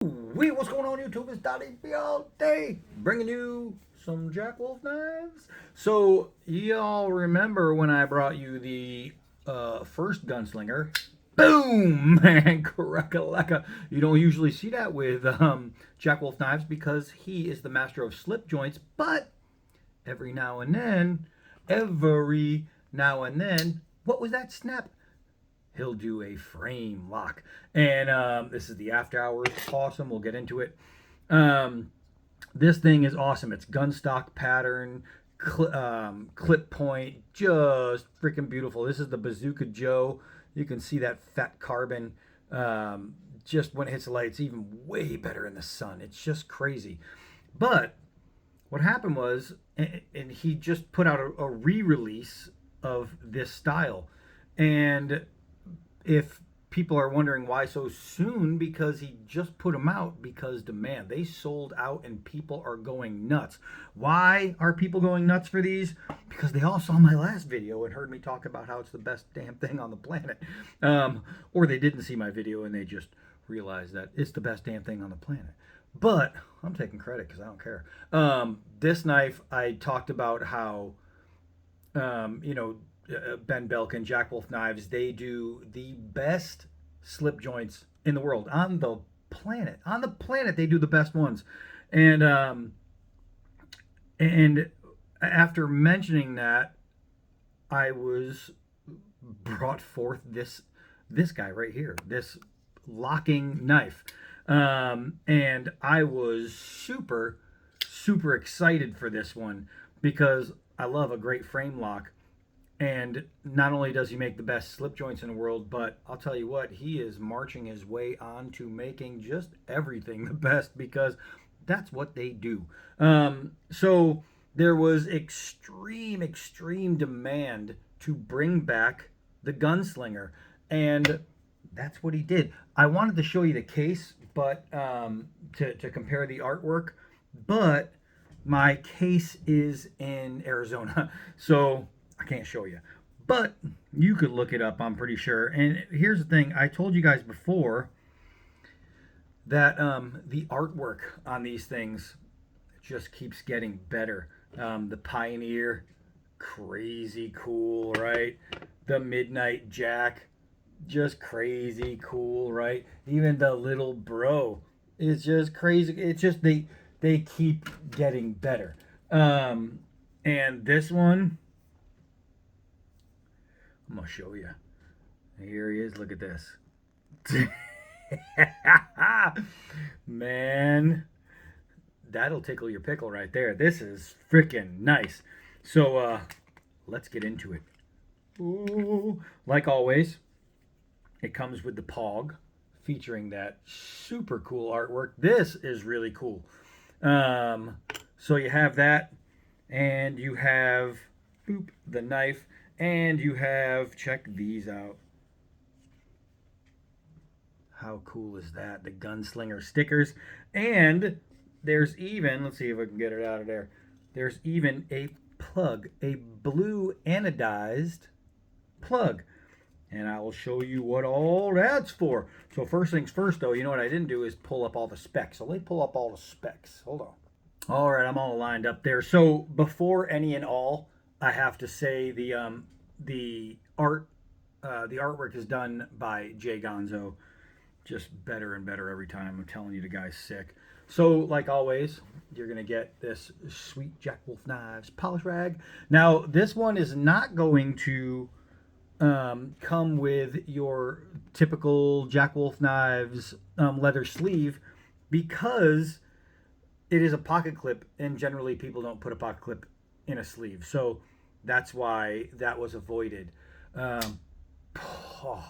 What's going on YouTube? It's Donnie all day, bringing you some Jack Wolf knives. So, y'all remember when I brought you the first gunslinger? Boom! Man, crack-a-lacka. You don't usually see that with Jack Wolf knives because he is the master of slip joints, but every now and then, every now and then, what was that snap? He'll do a frame lock. And this is the after hours. Awesome. We'll get into it. Um, this thing is awesome. It's gun stock pattern, clip point, just freaking beautiful. This is the Bazooka Joe. You can see that fat carbon. Just when it hits the light, it's even way better in the sun. It's just crazy. But what happened was, and he just put out a re-release of this style. And if people are wondering why so soon, because he just put them out because demand. They sold out and people are going nuts. Why are people going nuts for these? Because they all saw my last video and heard me talk about how it's the best damn thing on the planet. Or they didn't see my video and they just realized that it's the best damn thing on the planet. But I'm taking credit because I don't care. This knife, I talked about how, Ben Belk and Jack Wolf Knives, they do the best slip joints in the world on the planet. On the planet, they do the best ones. And after mentioning that, I was brought forth this guy right here, this locking knife, and I was super excited for this one because I love a great frame lock. And not only does he make the best slip joints in the world, but I'll tell you what, he is marching his way on to making just everything the best because that's what they do. So there was extreme demand to bring back the gunslinger. And that's what he did. I wanted to show you the case, but to compare the artwork, but my case is in Arizona. So I can't show you, but you could look it up, I'm pretty sure. And here's the thing, I told you guys before that the artwork on these things just keeps getting better. The Pioneer, crazy cool, right? The Midnight Jack, just crazy cool, right? Even the little bro is just crazy. It's just they keep getting better. And this one, I'm gonna show you. Here he is. Look at this. Man, that'll tickle your pickle right there. This is freaking nice. So let's get into it. Ooh. Like always, it comes with the Pog, featuring that super cool artwork. This is really cool. So you have that, and you have the knife, and you have, check these out. How cool is that? The gunslinger stickers. And there's even, let's see if I can get it out of there. There's even a plug, a blue anodized plug. And I will show you what all that's for. So first things first, though, you know what I didn't do is pull up all the specs. So let me pull up all the specs. Hold on. All right, I'm all lined up there. So before any and all, I have to say the artwork is done by Jay Gonzo. Just better and better every time. I'm telling you, the guy's sick. So, like always, you're gonna get this sweet Jack Wolf Knives polish rag. Now, this one is not going to come with your typical Jack Wolf Knives leather sleeve because it is a pocket clip, and generally people don't put a pocket clip in a sleeve. So that's why that was avoided. Oh,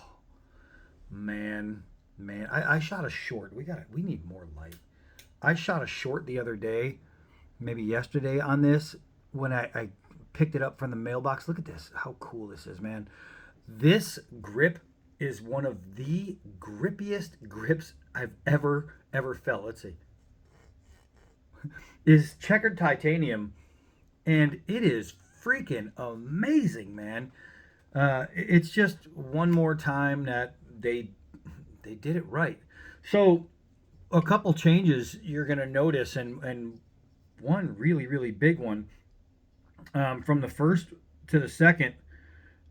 man, I shot a short. We need more light. I shot a short the other day, maybe yesterday on this when I picked it up from the mailbox. Look at this. How cool this is, man. This grip is one of the grippiest grips I've ever felt. Let's see. Is checkered titanium, and it is freaking amazing, man. It's just one more time that they did it right. So a couple changes you're going to notice, and one really, really big one, from the first to the second.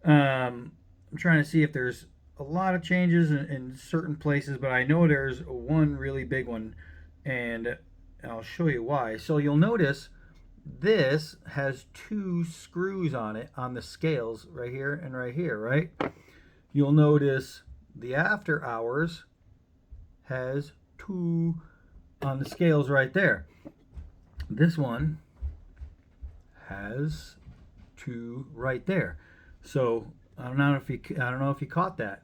I'm trying to see if there's a lot of changes in certain places, but I know there's one really big one, and I'll show you why. So you'll notice this has two screws on it on the scales right here and right here, right? You'll notice the after hours has two on the scales right there. This one has two right there. So I don't know if you caught that.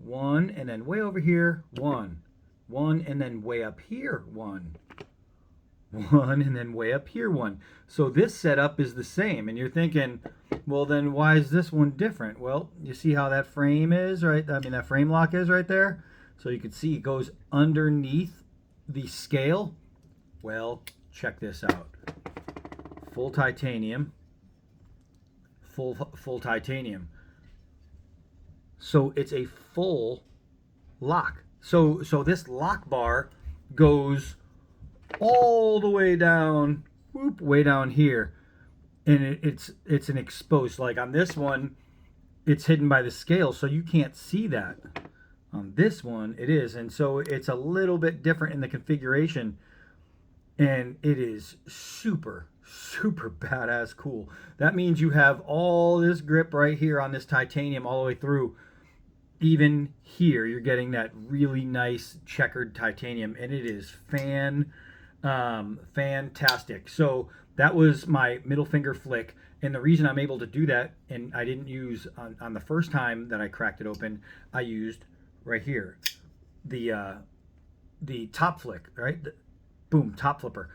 One, and then way over here, one. One, and then way up here, one. One, and then way up here, one. So this setup is the same, and you're thinking, well, then why is this one different? Well, you see how that frame is, right? I mean, that frame lock is right there. So you can see it goes underneath the scale. Well, check this out. Full titanium. Full titanium. So it's a full lock. So this lock bar goes all the way down, whoop, way down here, and it's an exposed. Like on this one, it's hidden by the scale, so you can't see that. On this one, it is, and so it's a little bit different in the configuration, and it is super badass cool. That means you have all this grip right here on this titanium all the way through. Even here, you're getting that really nice checkered titanium, and it is fantastic. So that was my middle finger flick, and the reason I'm able to do that, and I didn't use on the first time that I cracked it open, I used right here the top flick, right? Boom, top flipper.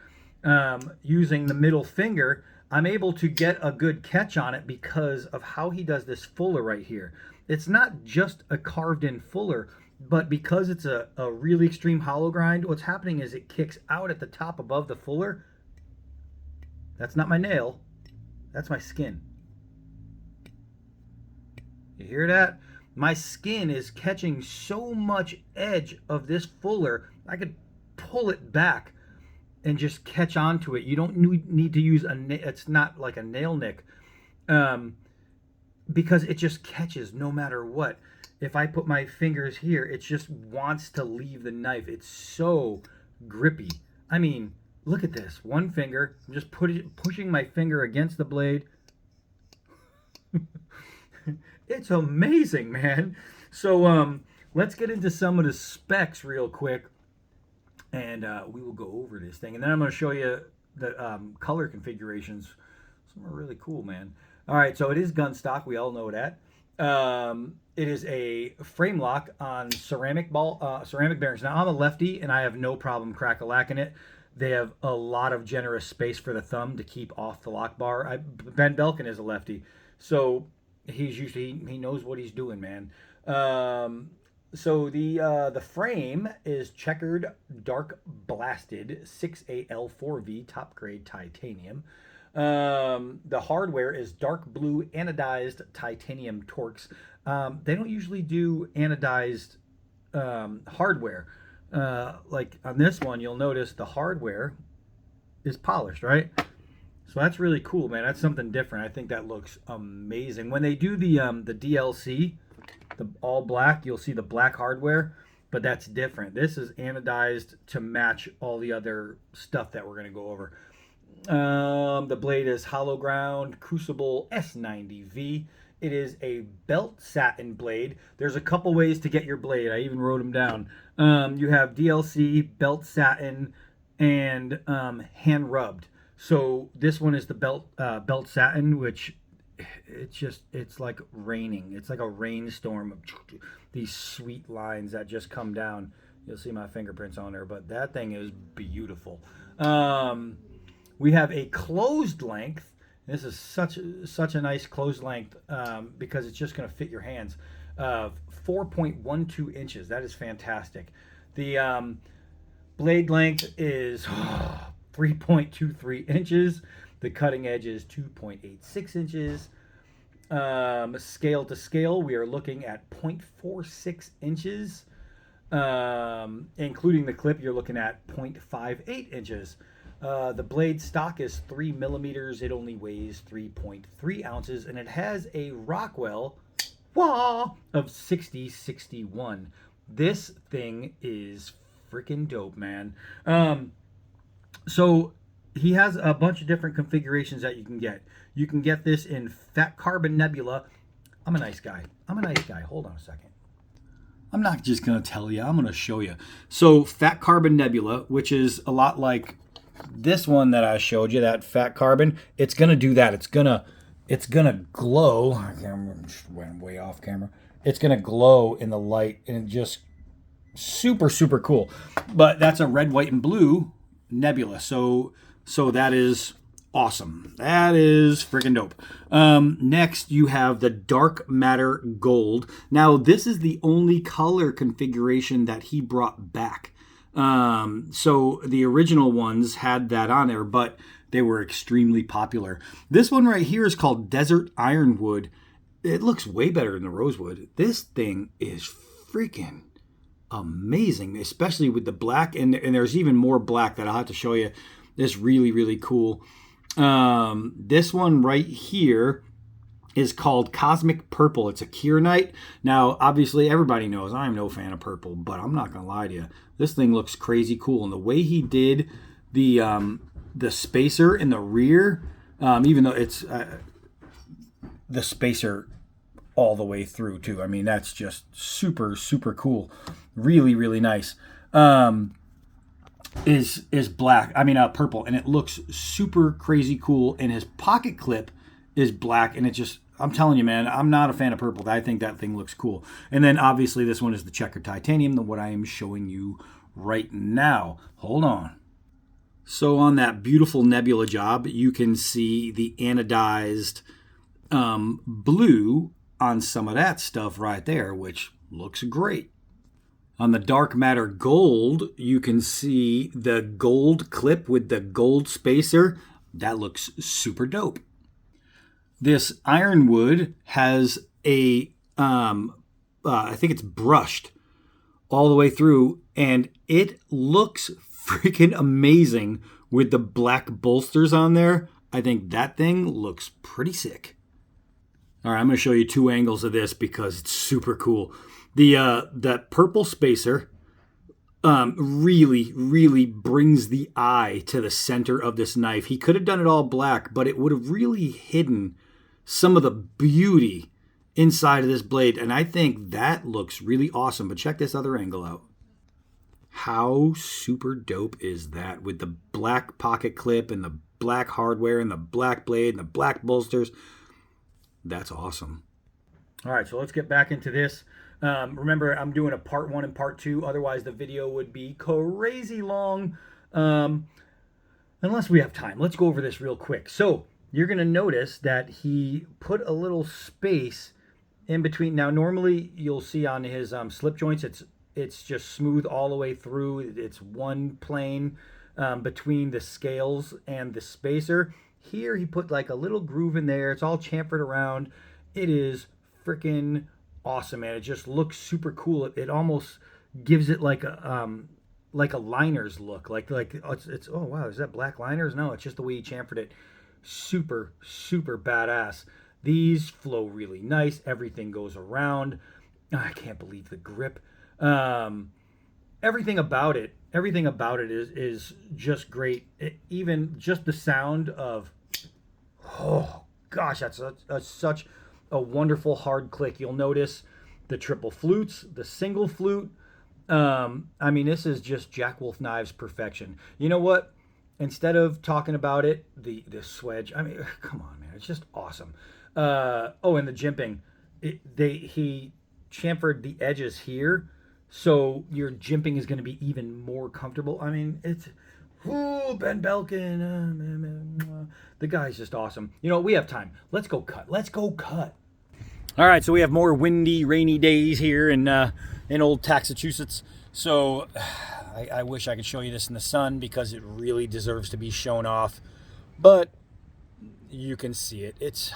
Using the middle finger, I'm able to get a good catch on it because of how he does this fuller right here. It's not just a carved in fuller, but because it's a really extreme hollow grind, what's happening is it kicks out at the top above the fuller. That's not my nail, that's my skin. You hear that? My skin is catching so much edge of this fuller, I could pull it back and just catch onto it. You don't need to use it's not like a nail nick. Because it just catches no matter what. If I put my fingers here, it just wants to leave the knife. It's so grippy. I mean, look at this. One finger, I'm just pushing my finger against the blade. It's amazing, man. So let's get into some of the specs real quick, and we will go over this thing. And then I'm going to show you the color configurations. Some are really cool, man. All right, so it is gun stock. We all know that. It is a frame lock on ceramic bearings. Now, I'm a lefty, and I have no problem crack-a-lacking it. They have a lot of generous space for the thumb to keep off the lock bar. Ben Belkin is a lefty, so he knows what he's doing, man. So the frame is checkered, dark blasted 6AL4V top grade titanium. The hardware is dark blue anodized titanium Torx. They don't usually do anodized hardware. Like on this one, you'll notice the hardware is polished, right? So that's really cool, man. That's something different. I think that looks amazing. When they do the DLC, the all black, you'll see the black hardware, but that's different. This is anodized to match all the other stuff that we're going to go over. The blade is hollow ground Crucible S90V. It is a belt satin blade. There's a couple ways to get your blade. I even wrote them down. You have DLC, belt satin, and hand rubbed. So this one is the belt satin, which it's like raining. It's like a rainstorm of these sweet lines that just come down. You'll see my fingerprints on there, but that thing is beautiful. We have a closed length. This is such a nice closed length because it's just going to fit your hands. 4.12 inches. That is fantastic. The blade length is 3.23 inches. The cutting edge is 2.86 inches. Scale to scale, we are looking at 0.46 inches. Including the clip, you're looking at 0.58 inches. The blade stock is 3 millimeters. It only weighs 3.3 ounces, and it has a Rockwell of 6061. This thing is freaking dope, man. So he has a bunch of different configurations that you can get. You can get this in Fat Carbon Nebula. I'm a nice guy. Hold on a second. I'm not just going to tell you. I'm going to show you. So Fat Carbon Nebula, which is a lot like this one that I showed you, that Fat Carbon, it's going to do that. It's going to glow. I went way off camera. It's going to glow in the light, and it just super, super cool. But that's a red, white, and blue nebula. So that is awesome. That is freaking dope. Next, you have the Dark Matter Gold. Now, this is the only color configuration that he brought back. So the original ones had that on there, but they were extremely popular. This one right here is called Desert Ironwood. It looks way better than the Rosewood. This thing is freaking amazing, especially with the black, and there's even more black that I'll have to show you. It's really, really cool. This one right here is called Cosmic Purple. It's a Kieranite. Now, obviously, everybody knows I'm no fan of purple, but I'm not going to lie to you. This thing looks crazy cool. And the way he did the spacer in the rear, even though it's the spacer all the way through, too. I mean, that's just super, super cool. Really, really nice. Is black. I mean, purple, and it looks super crazy cool. And his pocket clip is black, and it just, I'm telling you, man, I'm not a fan of purple. I think that thing looks cool. And then obviously this one is the checkered titanium, what I am showing you right now. Hold on. So on that beautiful nebula job, you can see the anodized blue on some of that stuff right there, which looks great. On the Dark Matter Gold, you can see the gold clip with the gold spacer. That looks super dope. This Ironwood has a, I think it's brushed all the way through, and it looks freaking amazing with the black bolsters on there. I think that thing looks pretty sick. All right, I'm going to show you two angles of this because it's super cool. That purple spacer really, really brings the eye to the center of this knife. He could have done it all black, but it would have really hidden some of the beauty inside of this blade. And I think that looks really awesome. But check this other angle out. How super dope is that with the black pocket clip and the black hardware and the black blade and the black bolsters? That's awesome. All right, so let's get back into this. Remember, I'm doing a part 1 and part 2. Otherwise, the video would be crazy long. Unless we have time. Let's go over this real quick. So you're going to notice that he put a little space in between. Now, normally you'll see on his slip joints, it's just smooth all the way through. It's one plane between the scales and the spacer. Here he put like a little groove in there. It's all chamfered around. It is freaking awesome, man. It just looks super cool. It almost gives it like a liners look. Like it's oh wow, is that black liners? No, it's just the way he chamfered it. Super, super badass. These flow really nice. Everything goes around. I can't believe the grip. Everything about it is just great. Even just the sound of, oh gosh, that's such a wonderful hard click. You'll notice the triple flutes, the single flute. I mean, this is just Jack Wolf Knives perfection. You know what? Instead of talking about it, the swedge, I mean, come on, man, it's just awesome. Oh, and the jimping. He chamfered the edges here, so your jimping is going to be even more comfortable. I mean, it's, Ben Belkin, the guy's just awesome. You know, we have time. Let's go cut. All right, so we have more windy, rainy days here in old Taxachusetts. So I wish I could show you this in the sun because it really deserves to be shown off. But you can see it. It's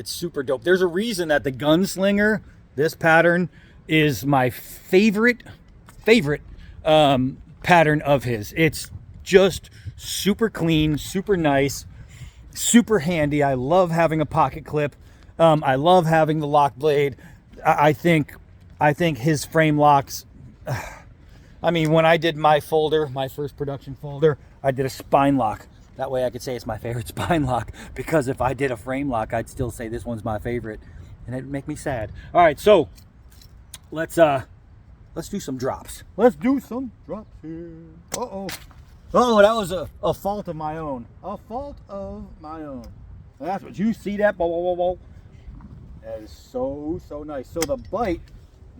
super dope. There's a reason that the Gunslinger, this pattern, is my favorite favorite pattern of his. It's just super clean, super nice, super handy. I love having a pocket clip. I love having the lock blade. I think his frame locks, I mean, when I did my folder, my first production folder, I did a spine lock. That way I could say it's my favorite spine lock, because if I did a frame lock, I'd still say this one's my favorite, and it'd make me sad. All right, so let's do some drops. Let's do some drops here. Uh-oh. Oh, that was a fault of my own. A fault of my own. That's what you see that. Whoa, whoa, whoa, whoa. That is so nice. So the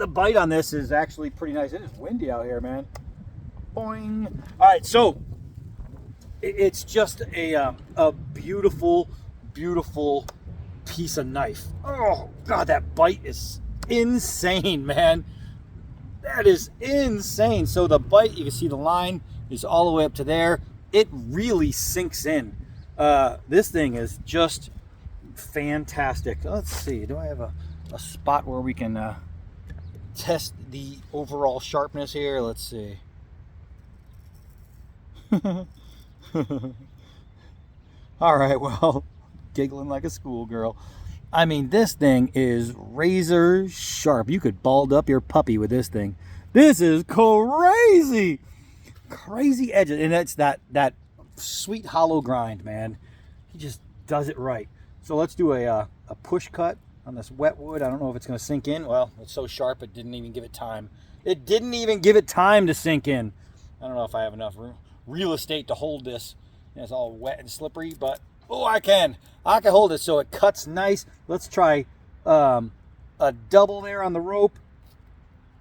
bite on this is actually pretty nice. It is windy out here, man. Boing. All right, so it's just a beautiful, beautiful piece of knife. Oh God, that bite is insane, man. That is insane. So the bite, you can see the line is all the way up to there. It really sinks in. This thing is just fantastic. Let's see, do I have a spot where we can test the overall sharpness here? Let's see. All right, well, giggling like a schoolgirl. I mean, this thing is razor sharp. You could bald up your puppy with this thing. This is crazy. Crazy edges. And it's that sweet hollow grind, man. He just does it right. So let's do a push cut on this wet wood. I don't know if it's going to sink in. Well, it's so sharp it didn't even give it time. It didn't even give it time to sink in. I don't know if I have enough real estate to hold this. It's all wet and slippery, but oh, I can hold it so it cuts nice. Let's try a double there on the rope,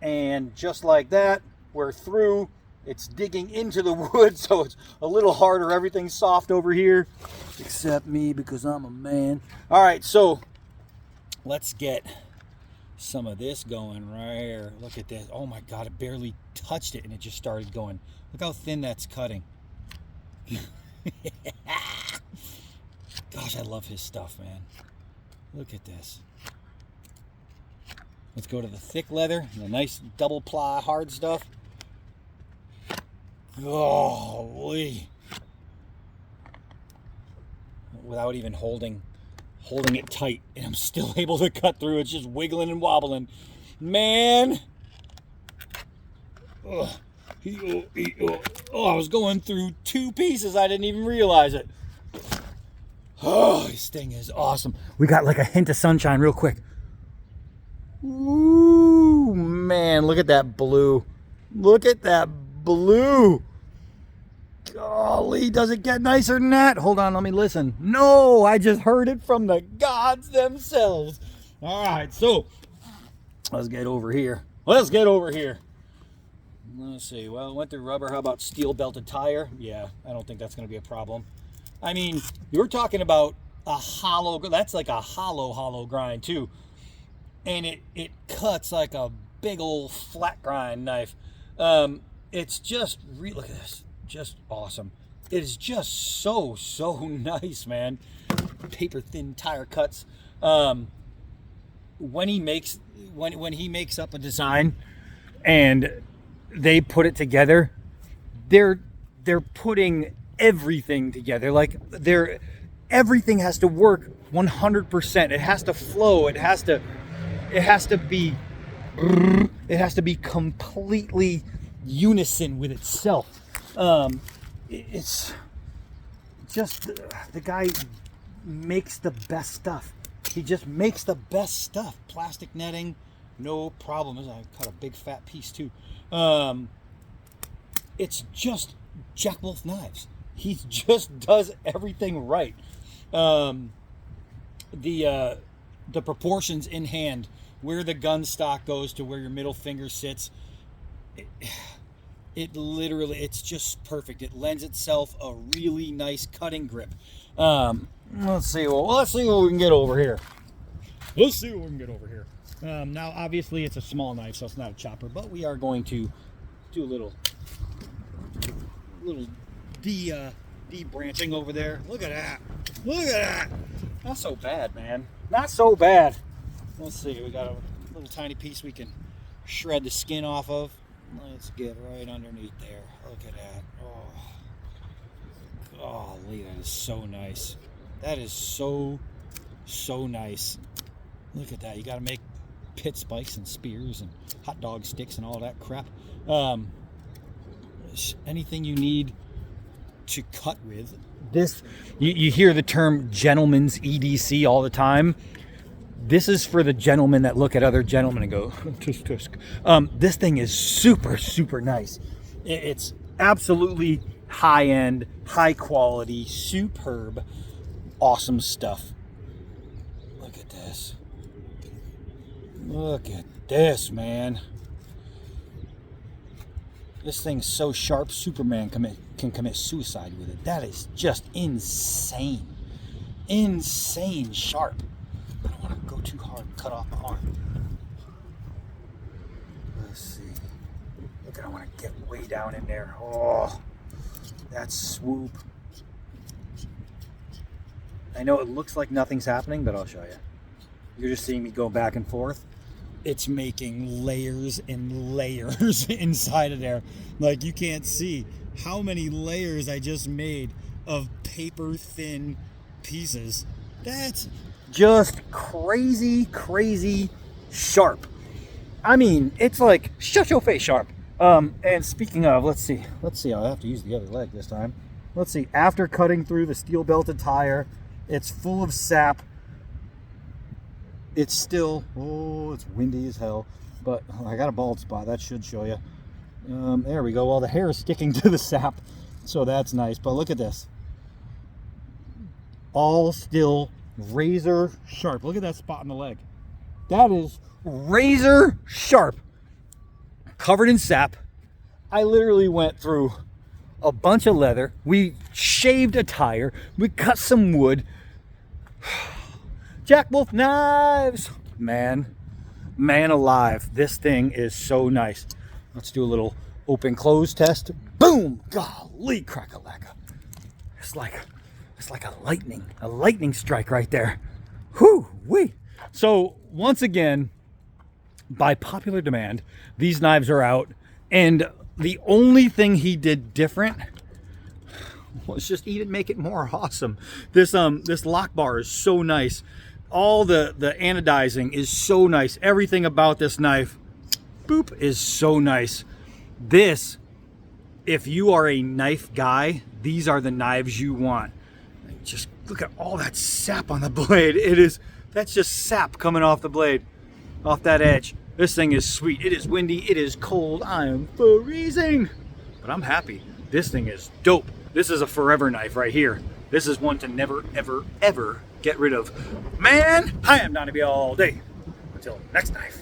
and just like that, we're through. It's digging into the wood, so it's a little harder. Everything's soft over here, except me, because I'm a man. All right, so let's get some of this going right here. Look at this. Oh my God, it barely touched it and it just started going. Look how thin that's cutting. Gosh, I love his stuff, man. Look at this. Let's go to the thick leather, the nice double ply hard stuff. Golly. Without even holding it tight, and I'm still able to cut through. It's just wiggling and wobbling. Man. Ugh. Oh, I was going through two pieces. I didn't even realize it. Oh, this thing is awesome. We got like a hint of sunshine real quick. Ooh, man, look at that blue. Look at that blue. Golly, does it get nicer than that? Hold on, let me listen. No, I just heard it from the gods themselves. All right, so let's get over here. Let's see. Well, went through rubber. How about steel belted tire? Yeah, I don't think that's going to be a problem. I mean, you're talking about a hollow. That's like a hollow grind too, and it cuts like a big old flat grind knife. It's just look at this, just awesome. It is just so nice, man. Paper thin tire cuts. When he makes up a design and they put it together, they're putting everything together. Like everything has to work 100%. It has to flow. It has to be completely unison with itself. It's just the guy makes the best stuff. He just makes the best stuff. Plastic netting, no problem. I cut a big fat piece too. It's just Jack Wolf Knives. He just does everything right. The proportions in hand, where the gun stock goes to where your middle finger sits, it literally, it's just perfect. It lends itself a really nice cutting grip. Let's see what we can get over here. Now, obviously, it's a small knife, so it's not a chopper, but we are going to do a little de-branching over there. Look at that. Not so bad, man. Not so bad. Let's see. We got a little tiny piece we can shred the skin off of. Let's get right underneath there. Look at that. Oh, Lee, that is so nice. That is so nice. Look at that. You got to make pit spikes and spears and hot dog sticks and all that crap. Anything you need to cut with. This, you hear the term gentleman's EDC all the time. This is for the gentlemen that look at other gentlemen and go, tisk, tisk. This thing is super nice. It's absolutely high-end, high-quality, superb, awesome stuff. Look at this. Look at this, man. This thing's so sharp, Superman can commit suicide with it. That is just insane. Insane sharp. I don't want to go too hard and cut off my arm. Let's see. Look, I want to get way down in there. Oh, that swoop. I know it looks like nothing's happening, but I'll show you. You're just seeing me go back and forth. It's making layers and layers inside of there. Like, you can't see how many layers I just made of paper thin pieces. That's just crazy sharp. I mean, it's like shut your face sharp. And speaking of, let's see, I'll have to use the other leg this time. Let's see, after cutting through the steel belted tire, it's full of sap. It's still, it's windy as hell, but I got a bald spot. That should show you. There we go. Well, the hair is sticking to the sap, so that's nice. But look at this. All still razor sharp. Look at that spot on the leg. That is razor sharp. Covered in sap. I literally went through a bunch of leather. We shaved a tire. We cut some wood. Jack Wolf Knives. Man alive. This thing is so nice. Let's do a little open close test. Boom! Golly, crack-a-lacka. It's like a lightning strike right there. Whoo wee. So once again, by popular demand, these knives are out, and the only thing he did different was just even make it more awesome. This lock bar is so nice. All the anodizing is so nice. Everything about this knife, boop, is so nice. This, if you are a knife guy, these are the knives you want. Just look at all that sap on the blade. That's just sap coming off the blade, off that edge. This thing is sweet. It is windy. It is cold. I am freezing, but I'm happy. This thing is dope. This is a forever knife right here. This is one to never, ever get rid of. Man, I am Donnie all day. Until next knife.